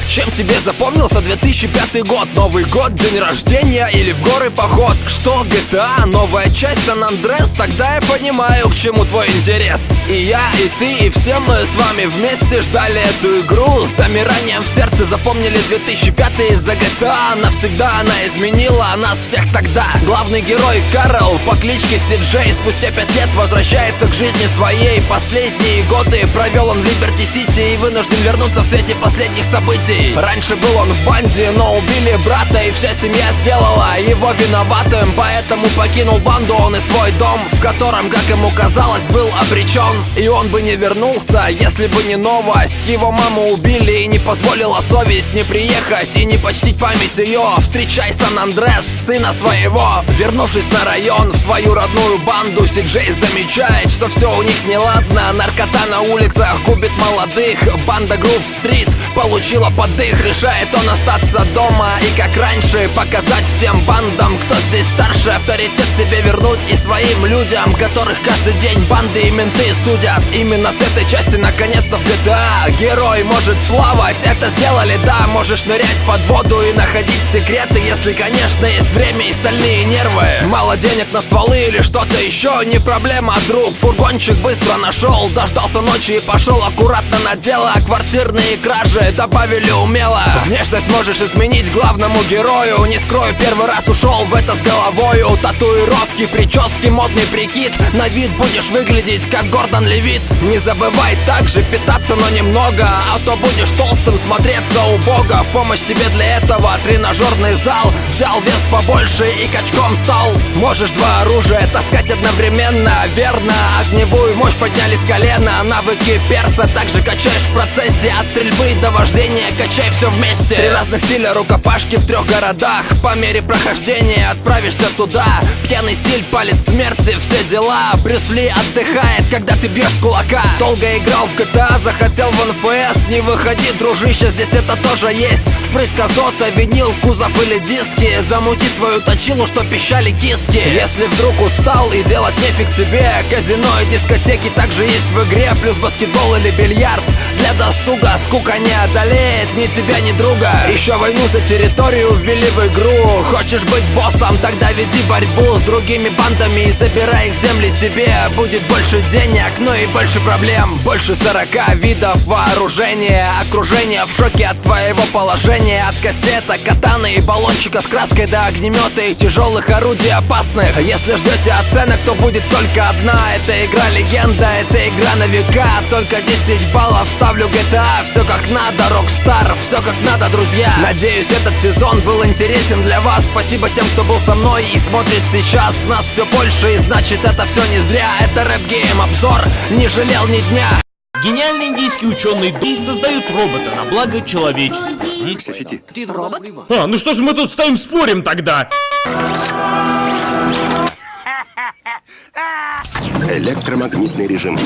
Чем тебе запомнился 2005 год? Новый год, день рождения или в горы поход? Что GTA, новая часть Сан-Андрес? Тогда я понимаю, к чему твой интерес. И я, и ты, и все мы с вами вместе ждали эту игру. С замиранием в сердце запомнили 2005 из-за GTA. Навсегда она изменила нас всех тогда. Главный герой Карл по кличке Си-Джей спустя 5 лет возвращается к жизни своей. Последние годы провел он в Либерти-Сити и вынужден вернуться в свете последних событий. Раньше был он в банде, но убили брата, и вся семья сделала его виноватым. Поэтому покинул банду он и свой дом, в котором, как ему казалось, был обречен. И он бы не вернулся, если бы не новость. Его маму убили, и не позволила совесть не приехать и не почтить память ее. Встречай Сан-Андрес, сына своего. Вернувшись на район, в свою родную банду, Си-Джей замечает, что все у них неладно. Наркота на улицах губит молодых. Банда Грув-стрит получила подых. Решает он остаться дома и, как раньше, показать всем бандам, кто здесь старше. Авторитет себе вернуть и своим людям, которых каждый день банды и менты судят. Именно с этой части наконец-то в GTA герой может плавать. Это сделали, да, можешь нырять под воду и находить секреты, если, конечно, есть время и стальные нервы. Мало денег на стволы или что-то еще, не проблема, друг. Фургончик быстро нашел, дождался ночи и пошел аккуратно на дело. Квартирные кражи добавили умело. Внешность можешь изменить главному герою. Не скрою, первый раз ушел в это с головою. Татуировки, прически, модный прикид. На вид будешь выглядеть как Гордон Левит. Не забывай также питаться, но немного, а то будешь толстым смотреться убого. В помощь тебе для этого тренажерный зал. Взял вес побольше и качком стал. Можешь два оружия таскать одновременно. Верно, огневую мощь подняли с колена. Навыки перса также качаешь в процессе. От стрельбы до вождения качай все вместе. 3 разных стиля рукопашки в 3 городах. По мере прохождения отправишься туда. Пьяный стиль, палец смерти, все дела. Брюс Ли отдыхает, когда ты бьешь с кулака. Долго играл в GTA, захотел в НФС. Не выходи, дружище, здесь это тоже есть. Впрыск азота, винил, кузов или диски. Замути свою точилу, что пищали киски. Если вдруг устал и делать нефиг тебе, казино и дискотеки также есть в игре. Плюс баскетбол или бильярд. Для досуга скука не одолеет ни тебя, ни друга. Еще войну за территорию ввели в игру. Хочешь быть боссом, тогда веди борьбу с другими бандами и забирай их земли себе. Будет больше денег, но и больше проблем. Больше 40 видов вооружения. Окружение в шоке от твоего положения. От кастета, катаны и баллончика с краской до огнемета и тяжелых орудий опасных. Если ждете оценок, то будет только одна. Это игра легенда, это игра на века. Только 10 баллов ставлю GTA. Все как надо, Rockstar, все как надо, друзья. Надеюсь, этот сезон был интересен для вас. Спасибо тем, кто был со мной и смотрит сейчас. Нас все больше, и значит это все не зря. Это рэп-гейм обзор, не жалел ни дня. Гениальный индийский ученый Ди создают робота на благо человечества. Робот? Ну что ж мы тут стоим спорим тогда? Электромагнитный режим.